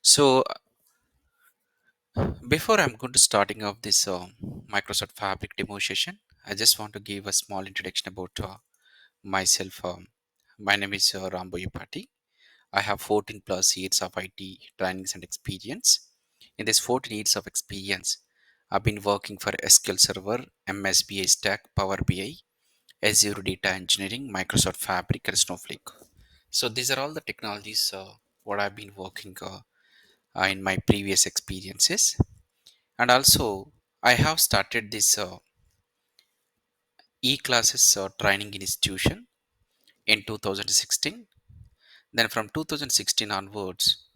So before I'm going to starting off this Microsoft Fabric demo session, I just want to give a small introduction about myself. My name is Rambo Yupati. I have 14 plus years of IT trainings and experience. In this 14 years of experience, I've been working for SQL Server, MSBI Stack, Power BI, Azure Data Engineering, Microsoft Fabric, and Snowflake. So these are all the technologies what I've been working in my previous experiences. And also I have started this e-classes training institution in 2016. Then from 2016 onwards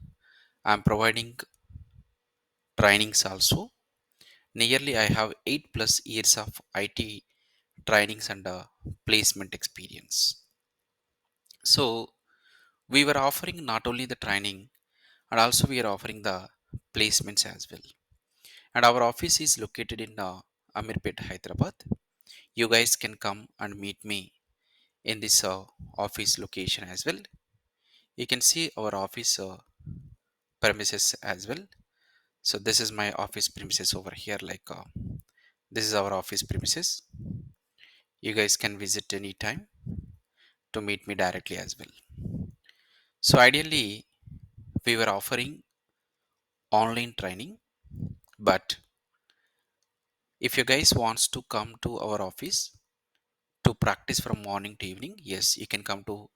I'm providing trainings also. Nearly I have 8 plus years of IT trainings and placement experience. So we were offering not only the training, and also we are offering the placements as well. And our office is located in Amirpet, Hyderabad. You guys can come and meet me in this office location as well. You can see our office premises as well. So this is my office premises over here. This is our office premises. You guys can visit anytime to meet me directly as well. So ideally, we were offering online training, but if you guys wants to come to our office to practice from morning to evening, yes, you can come to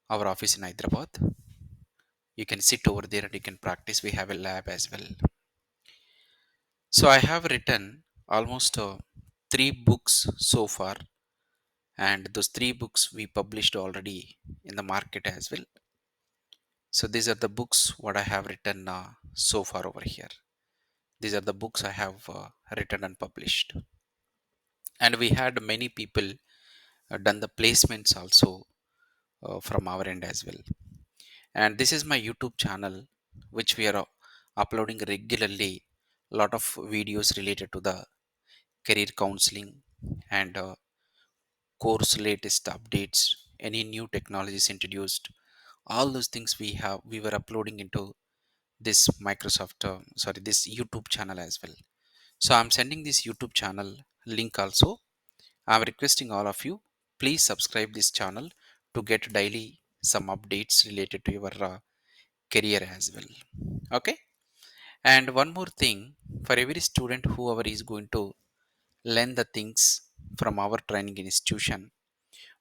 our office in Hyderabad. You can sit over there and you can practice. We have a lab as well. So I have written almost three books so far, and those three books we published already in the market as well. So these are the books what I have written so far over here. These are the books I have written and published, and we had many people done the placements also from our end as well. And this is my YouTube channel, which we are uploading regularly. A lot of videos related to the career counseling and course latest updates, any new technologies introduced, all those things we were uploading into this this YouTube channel as well. So I'm sending this YouTube channel link also. I'm requesting all of you, please subscribe this channel to get daily some updates related to your career as well. Okay. And one more thing, for every student whoever is going to learn the things from our training institution,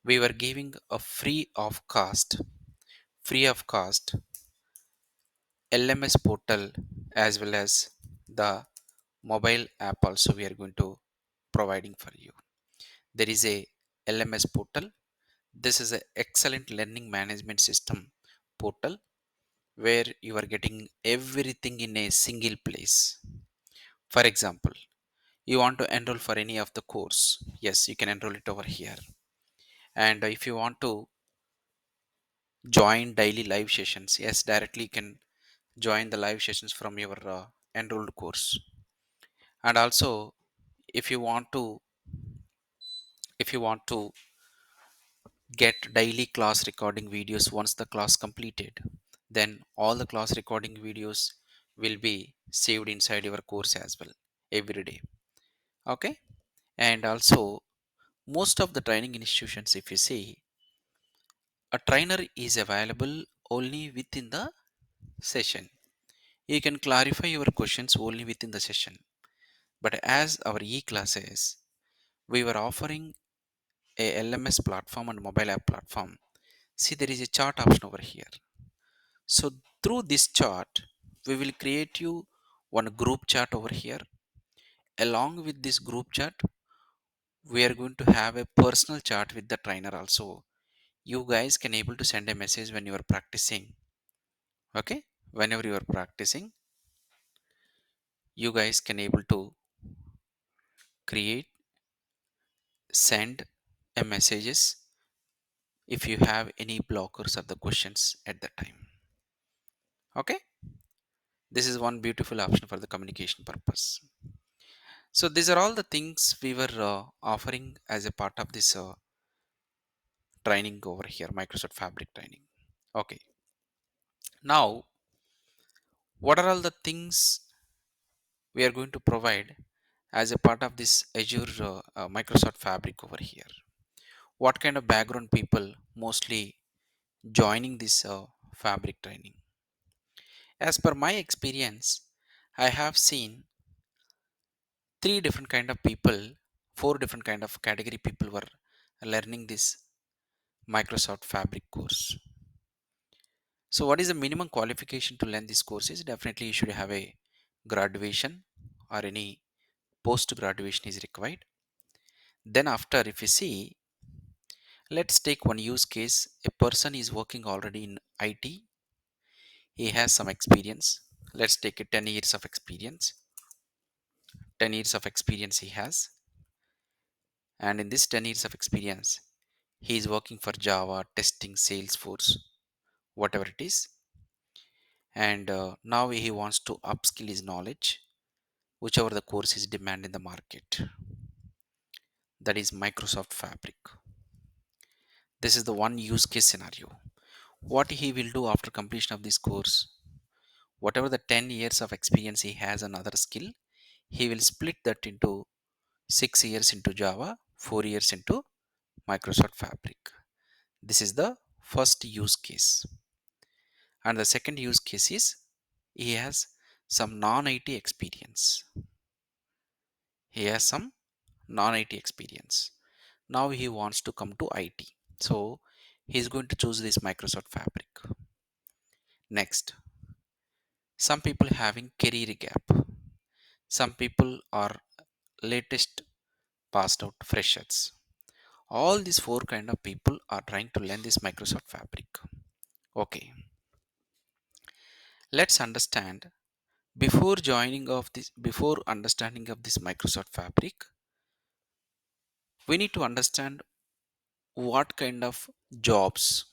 we were giving a free of cost LMS portal, as well as the mobile app also we are going to providing for you. There is a LMS portal. This is an excellent learning management system portal where you are getting everything in a single place. For example, you want to enroll for any of the course, yes, you can enroll it over here. And if you want to join daily live sessions, yes, directly you can join the live sessions from your enrolled course. And also, if you want to if you want to get daily class recording videos once the class completed, then all the class recording videos will be saved inside your course as well every day. Okay. And also, most of the training institutions, if you see, a trainer is available only within the session. You can clarify your questions only within the session. But as our e-classes, we were offering a LMS platform and mobile app platform. See, there is a chart option over here. So through this chart, we will create you one group chat over here. Along with this group chat, we are going to have a personal chat with the trainer also. You guys can able to send a message when you are practicing. Okay, whenever you are practicing, you guys can able to create, send a messages if you have any blockers or the questions at the time. Okay, this is one beautiful option for the communication purpose. So these are all the things we were offering as a part of this training over here, Microsoft Fabric training. Okay, now What are all the things we are going to provide as a part of this Azure Microsoft Fabric over here? What kind of background people mostly joining this Fabric training? As per my experience, I have seen three different kind of people, four different kind of category people were learning this Microsoft Fabric course. So what is the minimum qualification to learn this course is definitely you should have a graduation or any post graduation is required. Then after, if you see, let's take one use case. A person is working already in IT. He has some experience. Let's take a 10 years of experience. 10 years of experience he has. And in this 10 years of experience, he is working for Java, testing, Salesforce, whatever it is. And now he wants to upskill his knowledge, whichever the course is demand in the market. That is Microsoft Fabric. This is the one use case scenario. What he will do after completion of this course, whatever the 10 years of experience he has another skill, he will split that into 6 years into Java, 4 years into Microsoft Fabric. This is the first use case. And the second use case is he has some non IT experience. He has some non IT experience. Now he wants to come to IT. So he is going to choose this Microsoft Fabric. Next, some people having career gap. Some people are latest passed out freshers. All these four kind of people are trying to learn this Microsoft Fabric. Okay, let's understand before understanding of this Microsoft Fabric, we need to understand what kind of jobs,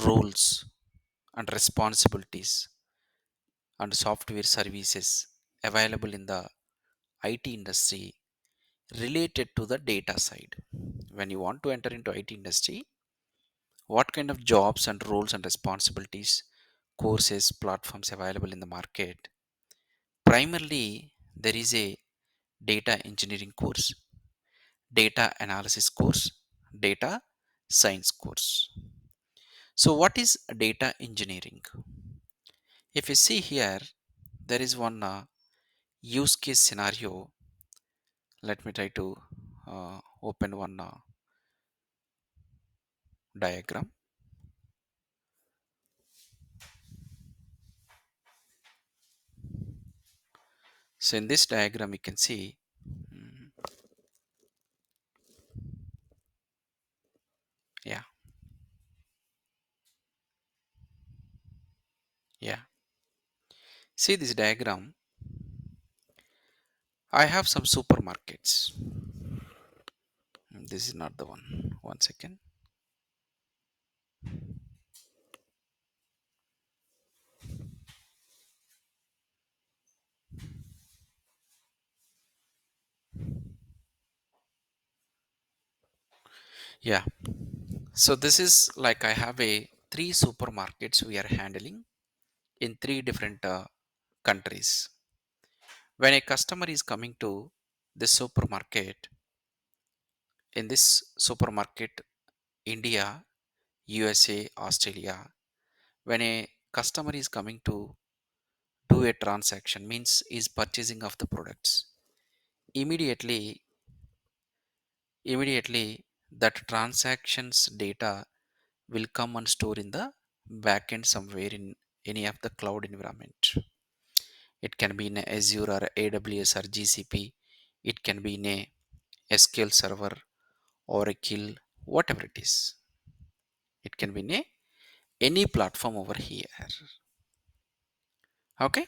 roles, and responsibilities and software services available in the IT industry related to the data side. When you want to enter into IT industry, what kind of jobs and roles and responsibilities, courses, platforms available in the market? Primarily, there is a data engineering course, data analysis course, data science course. So, what is data engineering? If you see here, there is one use case scenario. Let me try to open one diagram. So, in this diagram, you can see, mm, yeah, yeah. See this diagram. I have some supermarkets. This is not the one. One second. Yeah. So this is like I have a three supermarkets we are handling in three different countries. When a customer is coming to this supermarket, in this supermarket, India, USA, Australia, when a customer is coming to do a transaction, means is purchasing of the products, immediately, immediately that transactions data will come and store in the backend somewhere in any of the cloud environment. It can be in a Azure or AWS or GCP. It can be in a SQL server, Oracle, whatever it is. It can be in a any platform over here. Okay.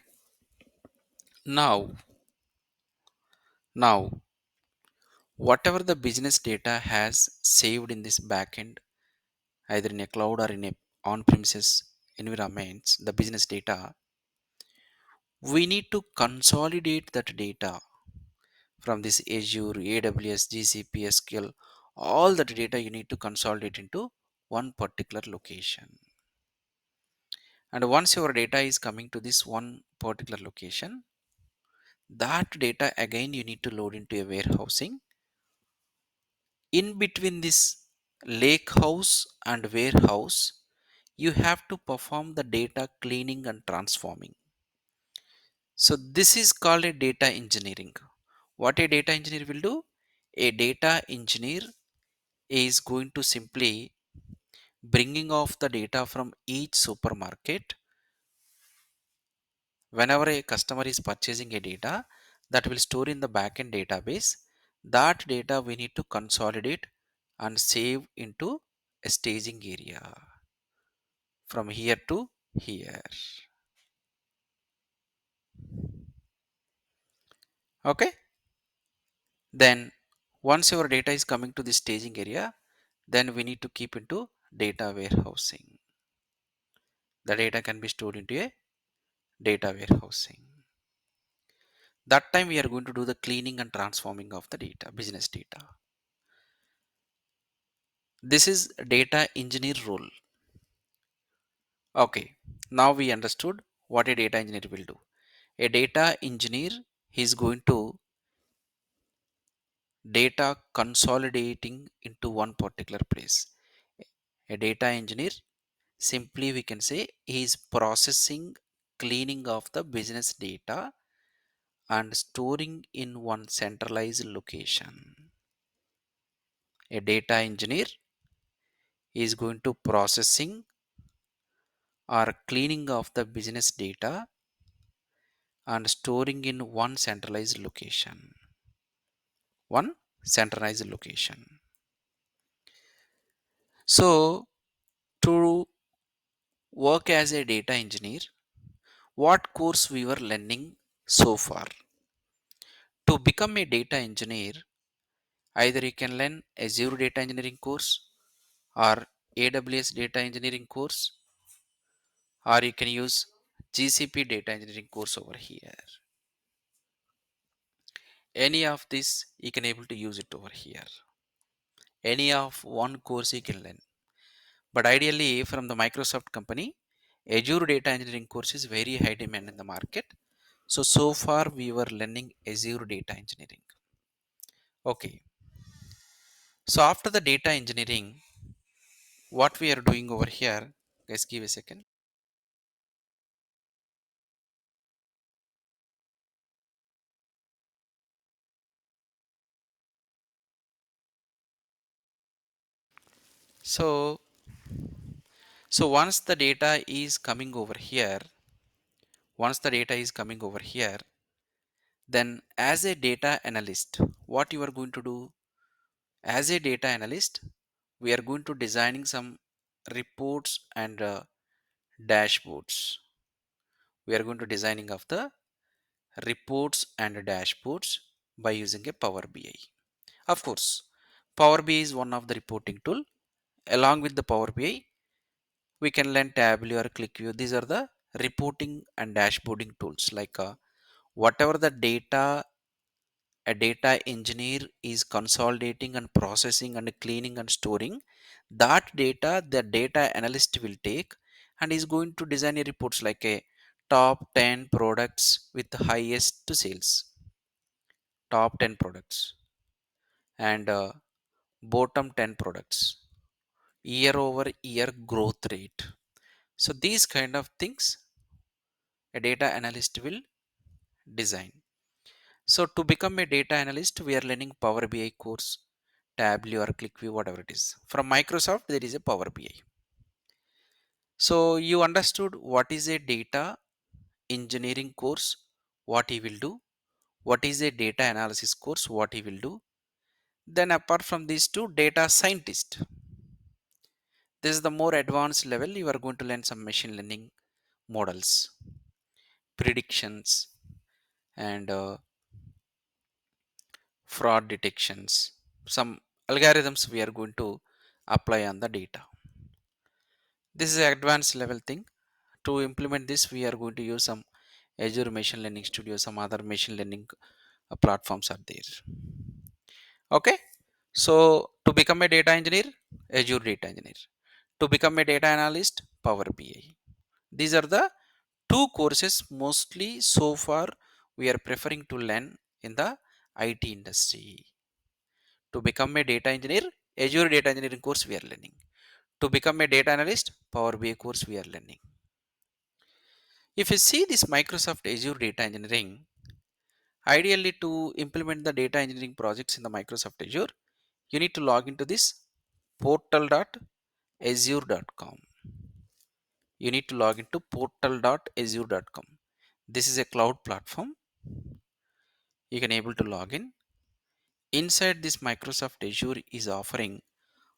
Now, now, whatever the business data has saved in this backend, either in a cloud or in a on-premises environments, the business data, we need to consolidate that data from this Azure, AWS, GCP, SQL, all that data you need to consolidate into one particular location. And once your data is coming to this one particular location, that data again you need to load into a warehousing. In between this lake house and warehouse, you have to perform the data cleaning and transforming. So this is called a data engineering. What a data engineer will do? A data engineer is going to simply bringing off the data from each supermarket. Whenever a customer is purchasing a data, that will store in the backend database. That data we need to consolidate and save into a staging area from here to here. Okay. Then once your data is coming to the staging area, then we need to keep into data warehousing. The data can be stored into a data warehousing. That time we are going to do the cleaning and transforming of the data, business data. This is data engineer role. Okay, now we understood what a data engineer will do. A data engineer is going to data consolidating into one particular place. A data engineer, simply we can say, is processing cleaning of the business data and storing in one centralized location. A data engineer is going to processing or cleaning of the business data and storing in one centralized location. One centralized location. So to work as a data engineer, what course we were learning so far? To become a data engineer, either you can learn Azure data engineering course or AWS data engineering course, or you can use GCP data engineering course over here. Any of this you can able to use it over here. Any of one course you can learn. But ideally from the Microsoft company, Azure data engineering course is very high demand in the market. So far we were learning Azure data engineering. Okay. So after the data engineering, what we are doing over here, guys, give a second. So, so once the data is coming over here, once the data is coming over here, then as a data analyst, what you are going to do? As a data analyst, we are going to designing some reports and dashboards. We are going to designing of the reports and dashboards by using a Power BI. Of course, Power BI is one of the reporting tool. Along with the Power BI, we can learn Tableau or ClickView. These are the reporting and dashboarding tools. Like whatever the data a data engineer is consolidating and processing and cleaning and storing, that data the data analyst will take and is going to design a reports like a top 10 products with the highest sales, top 10 products, and bottom 10 products, year over year growth rate. So these kind of things a data analyst will design. So to become a data analyst, we are learning Power BI course, Tableau or ClickView, whatever it is. From Microsoft, there is a Power BI. So you understood what is a data engineering course, what he will do, what is a data analysis course, what he will do. Then apart from these two, data scientist. This is the more advanced level. You are going to learn some machine learning models, predictions, and fraud detections. Some algorithms we are going to apply on the data. This is an advanced level thing. To implement this, we are going to use some Azure Machine Learning Studio, some other machine learning platforms are there. Okay. So to become a data engineer, Azure data engineer. To become a data analyst, Power BI. These are the two courses mostly so far we are preferring to learn in the IT industry. To become a data engineer, Azure data engineering course we are learning. To become a data analyst, Power BI course we are learning. If you see this Microsoft Azure data engineering, ideally to implement the data engineering projects in the Microsoft Azure, you need to log into this portal.azure.com. You need to log into portal.azure.com. This is a cloud platform. You can able to log in. Inside this Microsoft Azure is offering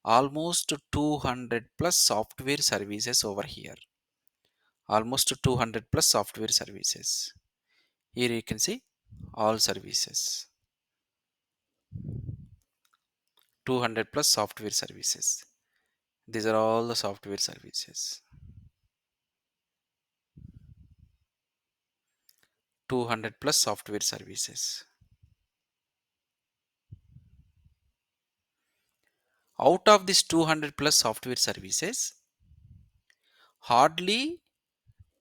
almost 200 plus software services over here. Almost 200 plus software services. Here you can see all services. 200 plus software services. These are all the software services. 200 plus software services. Out of this 200 plus software services, hardly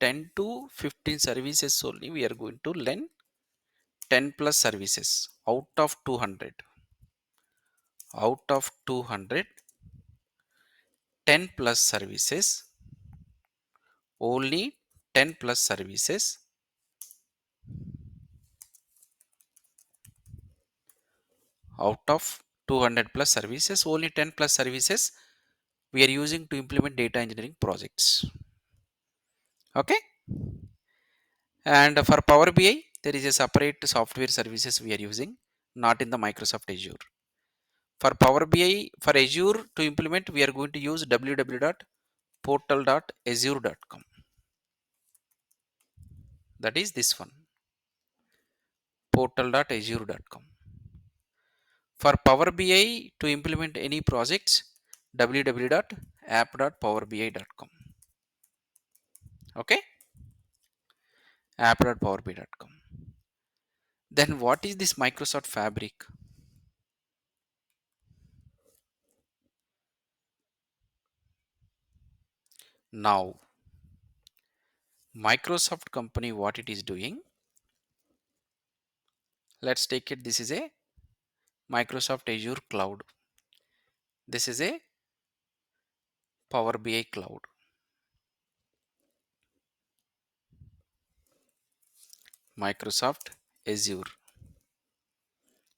10 to 15 services only we are going to learn. 10 plus services out of 200. Out of 200, 10 plus services, only 10 plus services out of 200 plus services, only 10 plus services we are using to implement data engineering projects. Okay. And for Power BI, there is a separate software services we are using, not in the Microsoft Azure. For Power BI, for Azure to implement, we are going to use www.portal.azure.com. That is this one, portal.azure.com. For Power BI to implement any projects, www.app.powerbi.com. Okay, app.powerbi.com. Then what is this Microsoft Fabric? Now, Microsoft company, what it is doing? Let's take it. This is a Microsoft Azure cloud. This is a Power BI cloud. Microsoft Azure.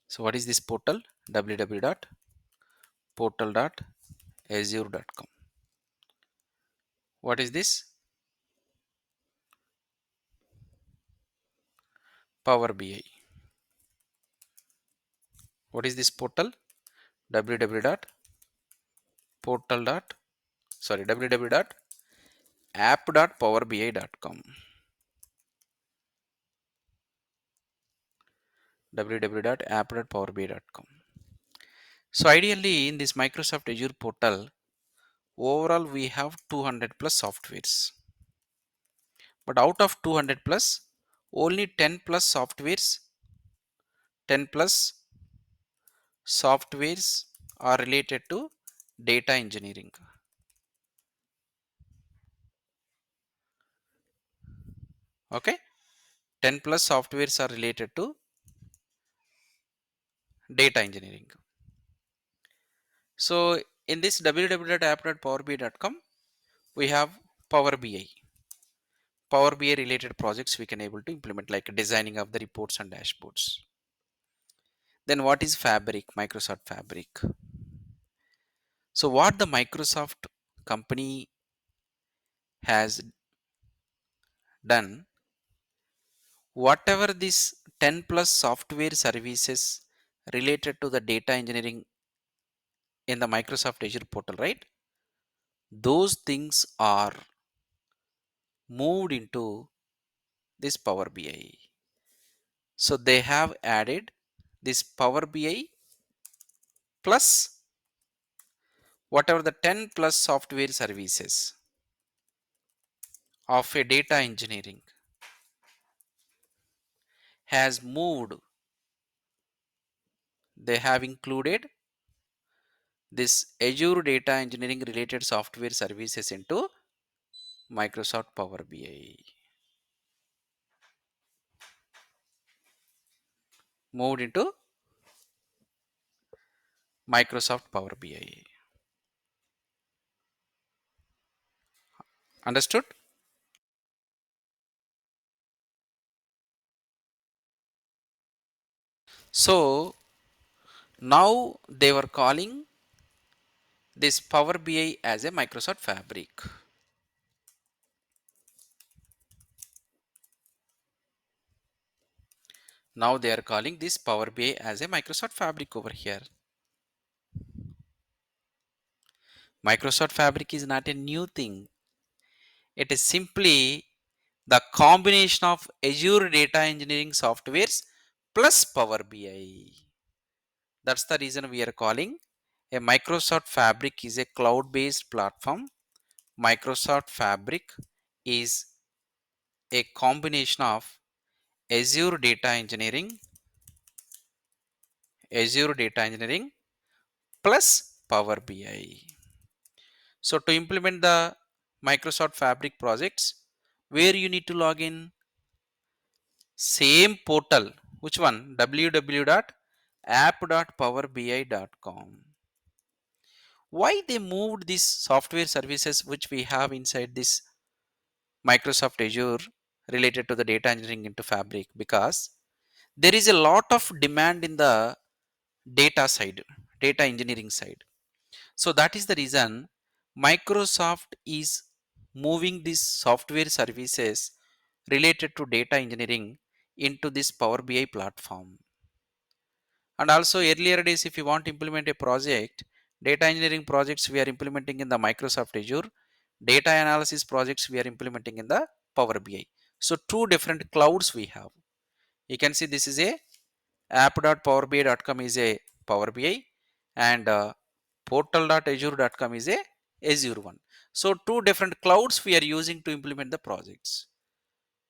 So what is this portal? www.portal.azure.com. What is this? Power BI. What is this portal? www.portal. Sorry, www.app.powerbi.com. www.app.powerbi.com. So ideally in this Microsoft Azure portal, overall we have 200 plus softwares. But out of 200 plus, only 10 plus softwares, 10 plus softwares are related to data engineering. Okay, 10 plus softwares are related to data engineering. So in this www.app.powerbi.com, we have Power BI. Power BI related projects we can able to implement, like designing of the reports and dashboards. Then what is Fabric? Microsoft Fabric. So what the Microsoft company has done, whatever this 10 plus software services related to the data engineering in the Microsoft Azure portal, right? Those things are moved into this Power BI. So they have added this Power BI plus whatever the 10 plus software services of a data engineering has moved. They have included this Azure data engineering related software services into Microsoft Power BI. Moved into Microsoft Power BI. Understood? So now they were calling this Power BI as a Microsoft Fabric. Now they are calling this Power BI as a Microsoft Fabric over here. Microsoft Fabric is not a new thing. It is simply the combination of Azure data engineering softwares plus Power BI. That's the reason we are calling a Microsoft Fabric is a cloud-based platform. Microsoft Fabric is a combination of Azure data engineering, Azure data engineering plus Power BI. So to implement the Microsoft Fabric projects, where you need to log in, same portal. Which one? www.app.powerbi.com. Why they moved these software services which we have inside this Microsoft Azure related to the data engineering into Fabric? Because there is a lot of demand in the data side, data engineering side. So that is the reason Microsoft is moving these software services related to data engineering into this Power BI platform. And also earlier days, if you want to implement a project, data engineering projects we are implementing in the Microsoft Azure, data analysis projects we are implementing in the Power BI. So two different clouds we have. You can see this is a app.powerbi.com is a Power BI, and portal.azure.com is a Azure one. So two different clouds we are using to implement the projects.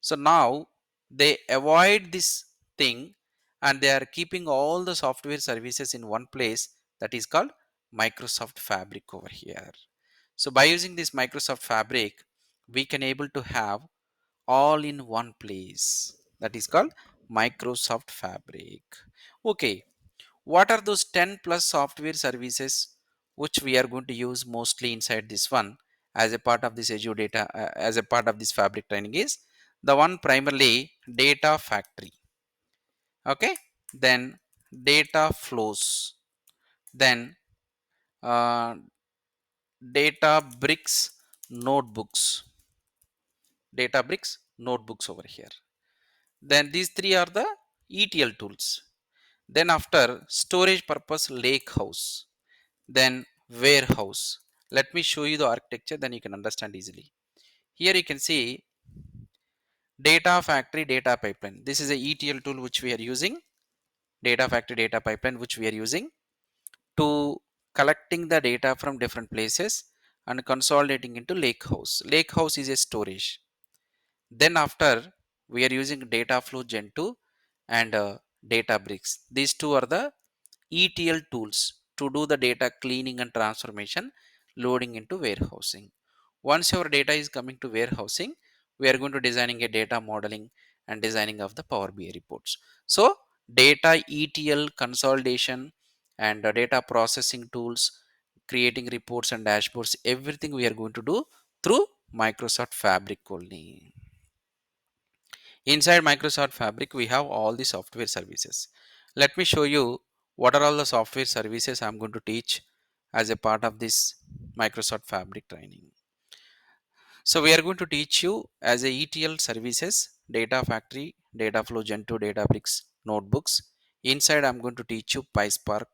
So now they avoid this thing and they are keeping all the software services in one place, that is called Microsoft Fabric over here. So by using this Microsoft Fabric, we can able to have all in one place, that is called Microsoft Fabric. Okay, what are those 10 plus software services which we are going to use mostly inside this one as a part of this Azure data, as a part of this Fabric training is the one primarily data factory. Okay, then data flows, then uh, data bricks notebooks, data bricks notebooks over here. Then these three are the ETL tools. Then after storage purpose lake house, then warehouse. Let me show you the architecture, then you can understand easily. Here you can see data factory data pipeline. This is a ETL tool which we are using, data factory data pipeline which we are using to collecting the data from different places and consolidating into lake house. Lake house is a storage. Then after we are using data flow gen 2 and data bricks. These two are the ETL tools to do the data cleaning and transformation, loading into warehousing. Once your data is coming to warehousing, we are going to designing a data modeling and designing of the Power BI reports. So data ETL consolidation and data processing tools, creating reports and dashboards, everything we are going to do through Microsoft Fabric only. Inside Microsoft Fabric, we have all the software services. Let me show you what are all the software services I'm going to teach as a part of this Microsoft Fabric training. So we are going to teach you as a ETL services, data factory, data flow gen 2, databricks, notebooks. Inside I'm going to teach you PySpark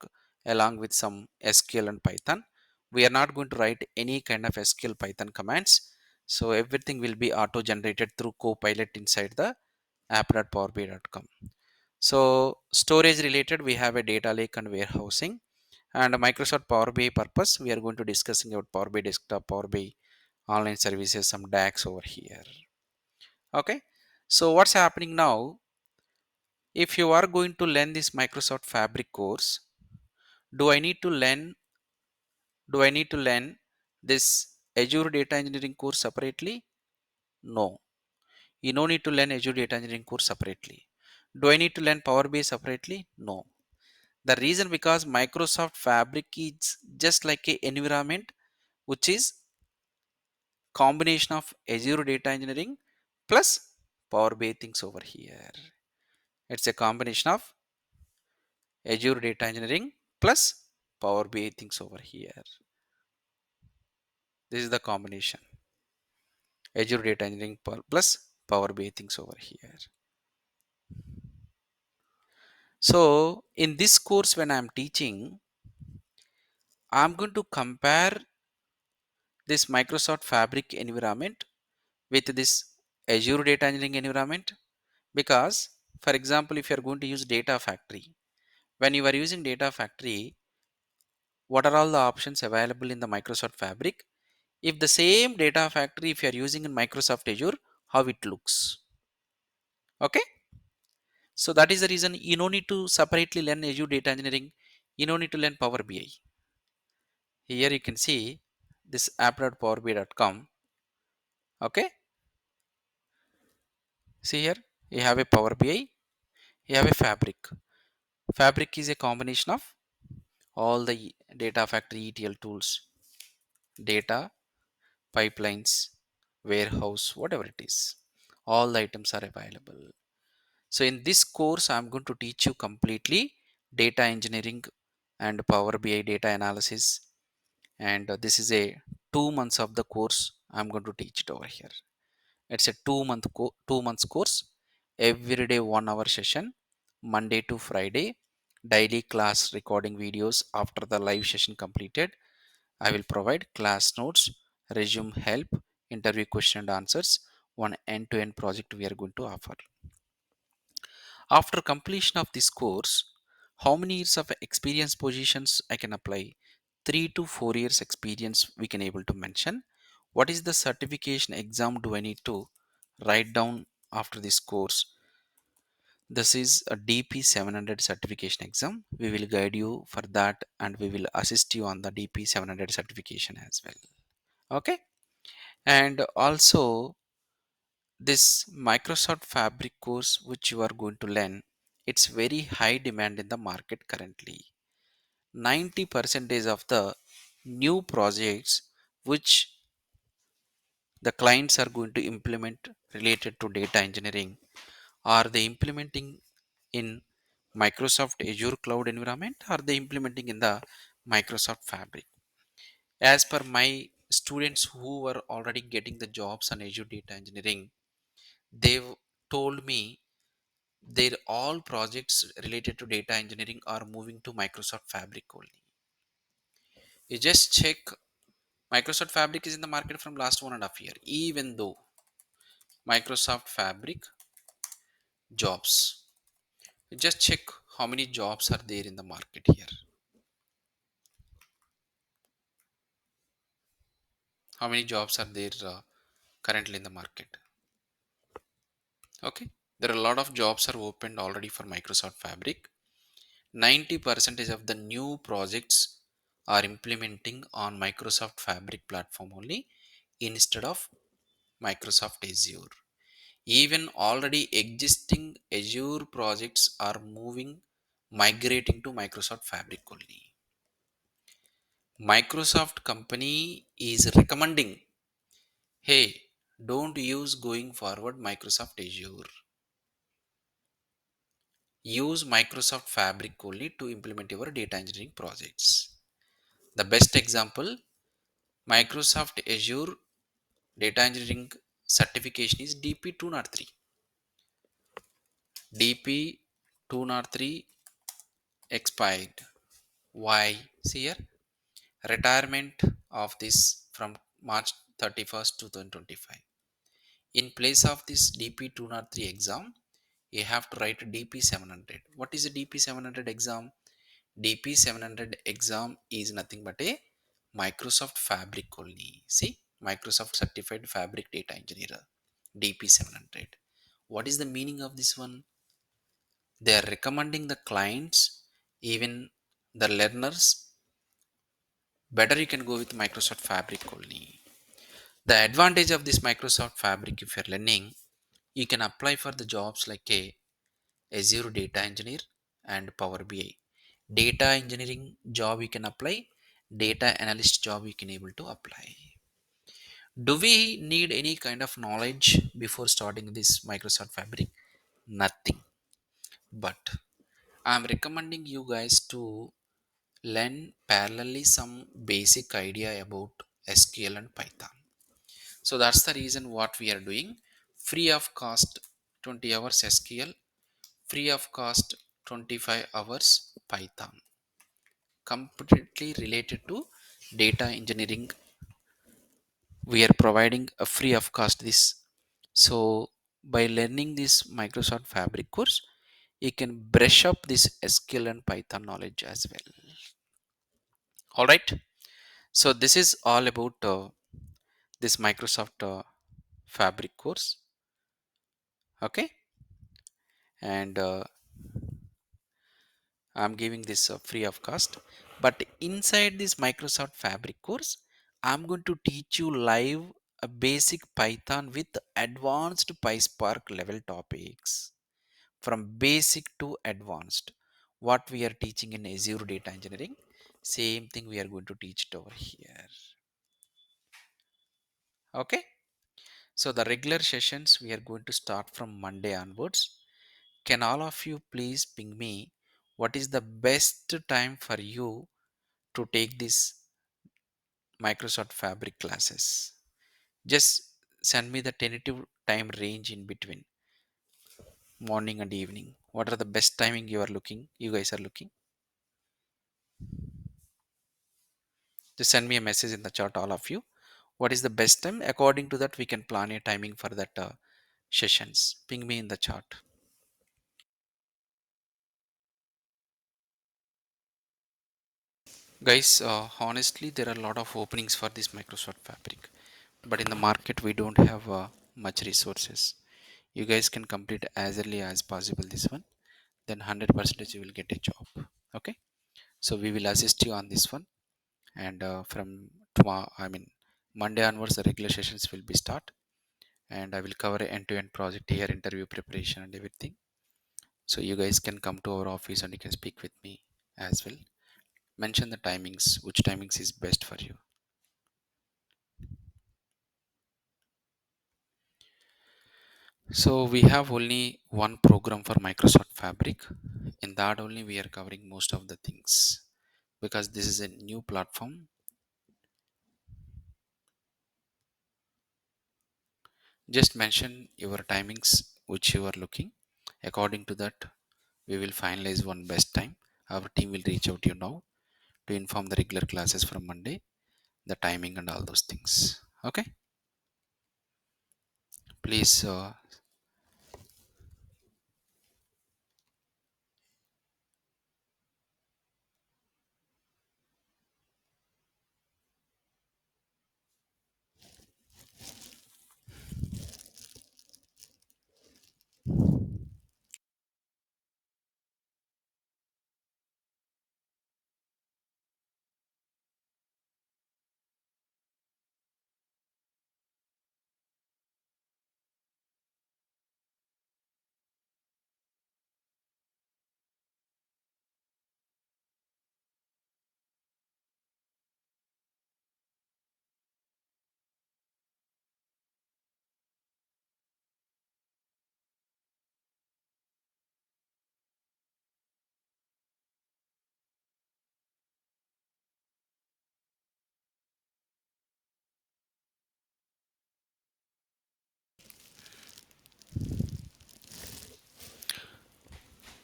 along with some SQL and Python. We are not going to write any kind of SQL Python commands. So everything will be auto generated through Copilot inside the app.powerbi.com. So storage related, we have a data lake and warehousing, and Microsoft Power BI purpose, we are going to discussing about Power BI desktop, Power BI online services, some DAX over here. Okay, so what's happening now? If you are going to learn this Microsoft Fabric course, do I need to learn? Do I need to learn this Azure data engineering course separately? No. You no need to learn Azure Data Engineering course separately. Do I need to learn Power BI separately? No. The reason because Microsoft Fabric is just like a environment which is combination of Azure Data Engineering plus Power BI things over here. It's a combination of Azure Data Engineering plus Power BI things over here. This is the combination. Azure Data Engineering plus Power BI things over here. So in this course when I'm teaching, I'm going to compare this Microsoft Fabric environment with this Azure Data Engineering environment because for example if you are going to use Data Factory, when you are using Data Factory, what are all the options available in the Microsoft Fabric? If the same Data Factory if you are using in Microsoft Azure, how it looks. Okay, so that is the reason you no need to separately learn Azure Data Engineering, you no need to learn Power BI. Here you can see this app.powerbi.com. Okay, see here you have a Power BI, you have a Fabric. Fabric is a combination of all the Data Factory ETL tools, data, pipelines, warehouse, whatever it is. All the items are available. So in this course, I'm going to teach you completely data engineering and Power BI data analysis. And this is a 2 months of the course. I'm going to teach it over here. It's a 2 months course. Every day 1 hour session, Monday to Friday. Daily class recording videos after the live session completed. I will provide class notes, resume help, interview question and answers. One end-to-end project we are going to offer. After completion of this course, how many years of experience positions I can apply? 3 to 4 years experience we can able to mention. What is the certification exam do I need to write down after this course? This is a DP 700 certification exam. We will guide you for that and we will assist you on the DP 700 certification as well. Okay. And also this Microsoft Fabric course which you are going to learn, it's very high demand in the market currently. 90% of the new projects which the clients are going to implement related to data engineering are they implementing in Microsoft Azure cloud environment, are they implementing in the Microsoft Fabric? As per my students who were already getting the jobs on Azure data engineering, they've told me their all projects related to data engineering are moving to Microsoft Fabric only. You just check, Microsoft Fabric is in the market from last 1.5 year. Even though Microsoft Fabric jobs, you just check how many jobs are there in the market here. How many jobs are there currently in the market? Okay, there are a lot of jobs are opened already for Microsoft Fabric. 90% of the new projects are implementing on Microsoft Fabric platform only instead of Microsoft Azure. Even already existing Azure projects are migrating to Microsoft Fabric only. Microsoft company is recommending, hey, don't use going forward Microsoft Azure. Use Microsoft Fabric only to implement your data engineering projects. The best example, Microsoft Azure data engineering certification is DP203. DP203 expired. Why? See here, retirement of this from March 31st, 2025. In place of this DP203 exam, you have to write DP700. What is a DP700 exam? DP700 exam is nothing but a Microsoft Fabric only. See, Microsoft Certified Fabric Data Engineer, DP700. What is the meaning of this one? They are recommending the clients, even the learners, better you can go with Microsoft Fabric only. The advantage of this Microsoft Fabric, if you're learning, you can apply for the jobs like a Azure data engineer and Power BI. Data engineering job you can apply, data analyst job you can able to apply. Do we need any kind of knowledge before starting this Microsoft Fabric? Nothing. But I'm recommending you guys to learn parallelly some basic idea about SQL and Python. So that's the reason what we are doing. Free of cost 20 hours SQL, free of cost 25 hours Python. Completely related to data engineering. We are providing a free of cost this. So by learning this Microsoft Fabric course, you can brush up this SQL and Python knowledge as well. All right. So this is all about this Microsoft Fabric course. Okay. And I'm giving this free of cost. But inside this Microsoft Fabric course, I'm going to teach you live a basic Python with advanced PySpark level topics from basic to advanced. What we are teaching in Azure Data Engineering, same thing we are going to teach it over here. Okay. So the regular sessions we are going to start from Monday onwards. Can all of you please ping me what is the best time for you to take this Microsoft Fabric classes? Just send me the tentative time range in between morning and evening. What are the best timing you are looking? You guys are looking. Just send me a message in the chat, all of you. What is the best time? According to that, we can plan a timing for that sessions. Ping me in the chat. Guys, honestly, there are a lot of openings for this Microsoft Fabric, but in the market, we don't have much resources. You guys can complete as early as possible this one, then 100% you will get a job. Okay, so we will assist you on this one, and from tomorrow, I mean Monday onwards, the regular sessions will be start, and I will cover a end-to-end project here, interview preparation and everything. So you guys can come to our office and you can speak with me as well. Mention the timings, which timings is best for you. So we have only one program for Microsoft Fabric. In that only we are covering most of the things because this is a new platform. Just mention your timings which you are looking. According to that, we will finalize one best time. Our team will reach out to you now to inform the regular classes from Monday, the timing and all those things. Okay, please.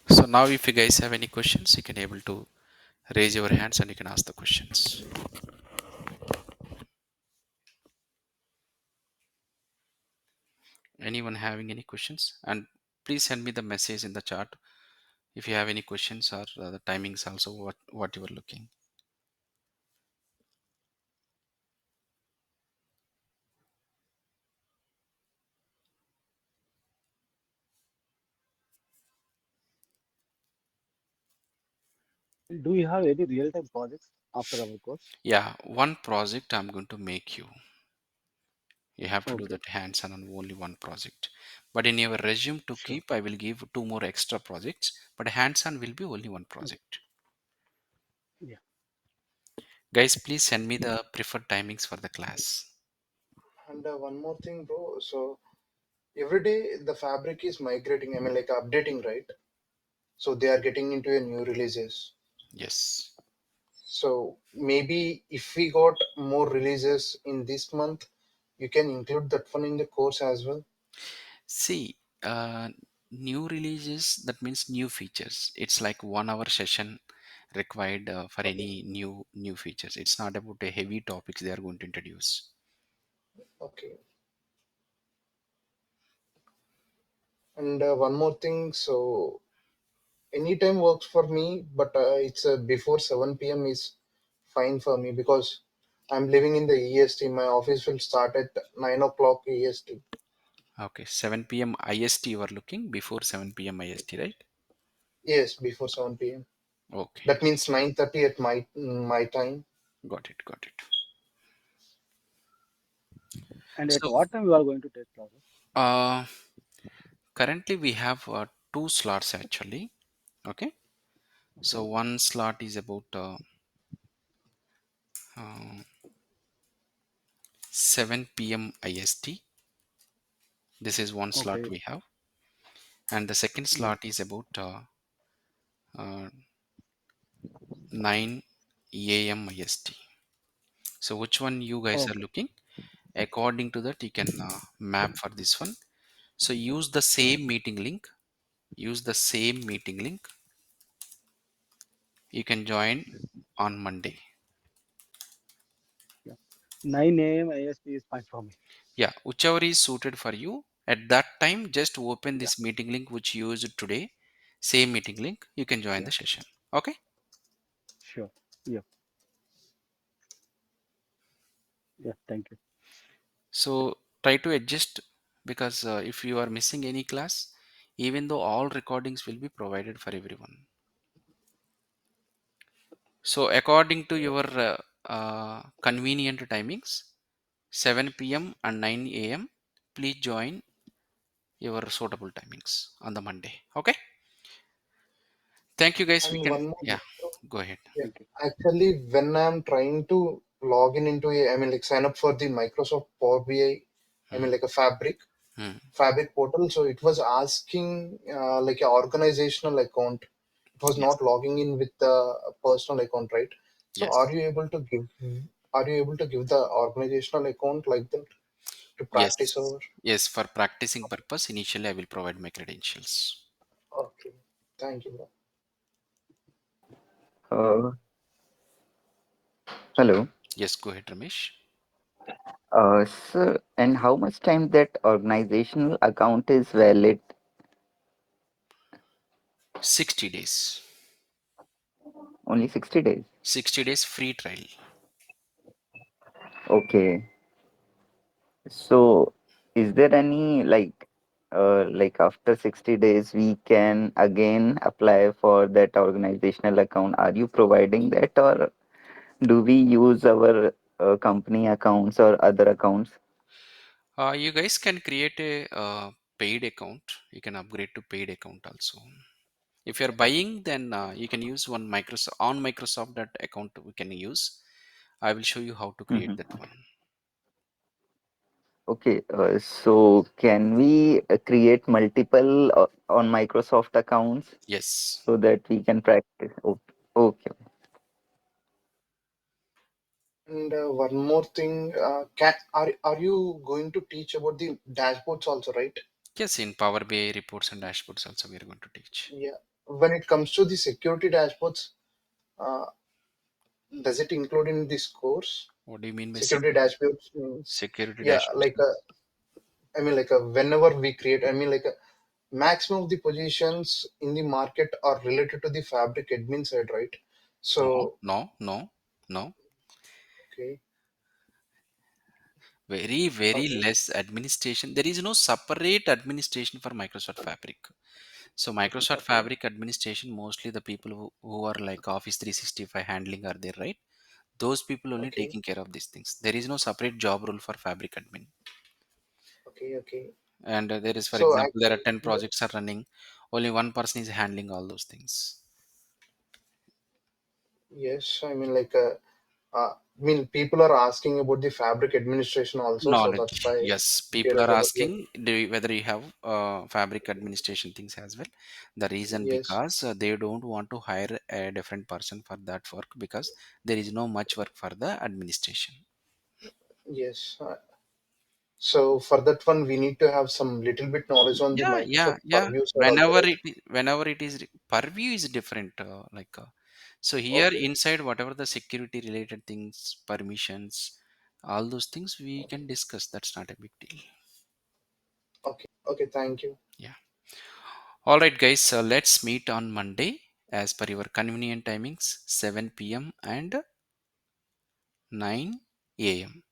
So now if you guys have any questions, you can able to raise your hands and you can ask the questions. Anyone having any questions? And please send me the message in the chat if you have any questions or the timings also what you are looking. Do you have any real-time projects after our course? Yeah, one project I'm going to make you. You have to do Okay. that hands-on on only one project. But in your resume to Sure. keep, I will give two more extra projects, but hands-on will be only one Okay. project. Yeah. Guys, please send me the preferred timings for the class. And one more thing, bro. So every day the fabric is migrating. I mean, like updating, right? So they are getting into a new releases. Yes. So maybe if we got more releases in this month, you can include that one in the course as well. See, new releases, that means new features. It's like 1 hour session required for Okay. any new features. It's not about a heavy topics they are going to introduce. Okay. And one more thing. So anytime works for me, but it's before 7 p.m. is fine for me because I'm living in the EST. My office will start at 9 o'clock EST. Okay, 7 p.m. IST you are looking before 7 p.m. IST, right? Yes, before 7 p.m. Okay, That means 9:30 at my time. got it, got it. And at So, what time you are going to take classes? uh, currently we have two slots actually. Okay, Okay. so one slot is about uh, 7 p.m. IST. This is one slot Okay. we have, and the second Yeah. slot is about uh, 9 a.m. IST. So which one you guys are Okay. looking? According to that, you can map for this one. So use the Sure. same meeting link. Use the same meeting link. You can join on Monday. Yeah. 9 a.m. IST is fine for me. Yeah, whichever is suited for you. At that time, just open Yeah. this meeting link which you used today. Same meeting link. You can join Yeah. the session. Okay. Sure. Yeah. Yeah. Thank you. So try to adjust because if you are missing any class, even though all recordings will be provided for everyone. So according to your convenient timings, 7 p.m. and 9 a.m., please join your suitable timings on the Monday. Okay. Thank you guys. We And can, one more yeah, thing, bro. go ahead. Yeah, Thank you. actually, when I'm trying to log in into a, I mean, like sign up for the Microsoft Power BI, I Hmm, mean, like a hmm, Fabric portal. So it was asking like a organizational account. It was yes, not logging in with the personal account, right? So yes, are you able to give the organizational account like that to practice yes, over? yes. For practicing purpose, initially I will provide my credentials. Okay. Thank you, bro. Uh, Hello. Yes, go ahead, Ramesh. Sir, and how much time that organizational account is valid? 60 days. Only 60 days. 60 days free trial. Okay. So, is there any like after 60 days we can again apply for that organizational account? Are you providing that, or do we use our company accounts or other accounts? You guys can create a paid account. You can upgrade to paid account also. If you're buying, then you can use one Microsoft on Microsoft that account we can use. I will show you how to create Mhm. that one. Okay, so can we create multiple on Microsoft accounts Yes. so that we can practice? Okay. And one more thing, are you going to teach about the dashboards also, right? Yes, in Power BI reports and dashboards also we are going to teach. Yeah. When it comes to the security dashboards, uh, does it include in this course? What do you mean by Security dashboards means, security yeah, dashboards? like I mean, like whenever we create, I mean, like maximum of the positions in the market are related to the fabric admin side, right? No, So, no, no, no. okay, Very, very okay, less administration. There is no separate administration for Microsoft Fabric. So Microsoft okay, Fabric administration, mostly the people who are like Office 365 handling are there, right? Those people only okay. taking care of these things. There is no separate job role for Fabric admin. Okay, okay. And there is, for So example, there are actually, 10 projects are running, only one person is handling all those things. yes, I mean like I mean people are asking about the Fabric administration also, so that's Knowledge, why yes, I'm people curious are about your. asking, whether you have fabric administration things as well. The reason Yes, because they don't want to hire a different person for that work, because there is no much work for the administration. yes. So for that one, we need to have some little bit knowledge on the Yeah, yeah, Microsoft yeah, Purview side also, right? whenever it is purview is different, so here Okay, inside, whatever the security related things, permissions, all those things we can discuss, that's not a big deal. okay, okay. Thank you. Yeah. All right, guys. So let's meet on Monday as per your convenient timings, 7 p.m. and 9 a.m.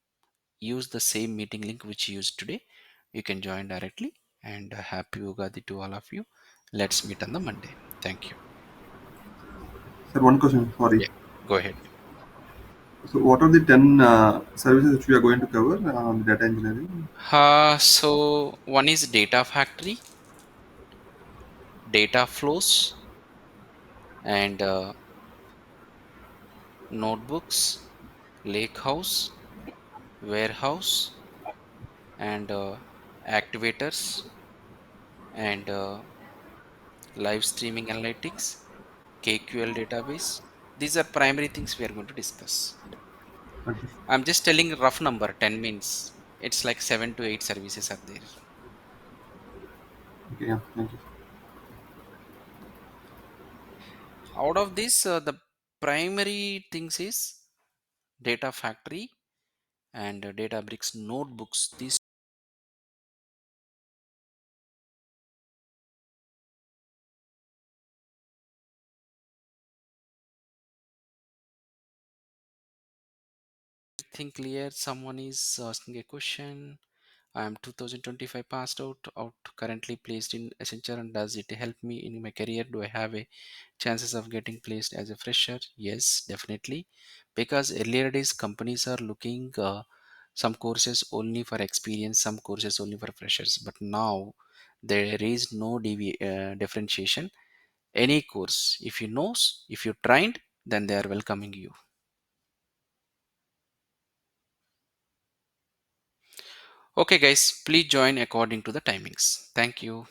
Use the same meeting link which you used today. You can join directly, and happy Ugadi to all of you. Let's meet on the Monday. Thank you. Sir, one question, sorry. Yeah, go ahead. So, what are the 10 services which we are going to cover on data engineering? So one is data factory, data flows, and notebooks, lakehouse, warehouse, and activators, and live streaming analytics, KQL database. These are primary things we are going to discuss. Okay, I'm just telling rough number, 10 means it's like 7 to 8 services are there. okay, yeah, thank you. Out of this, the primary things is data factory and Databricks notebooks. These thing clear. Someone is asking a question. I am 2025 passed out currently placed in Accenture, and does it help me in my career? Do I have a chances of getting placed as a fresher? Yes, definitely. Because earlier days companies are looking some courses only for experience, some courses only for freshers. But now there is no differentiation. Any course, if you knows, if you trained, then they are welcoming you. Okay, guys, please join according to the timings. Thank you.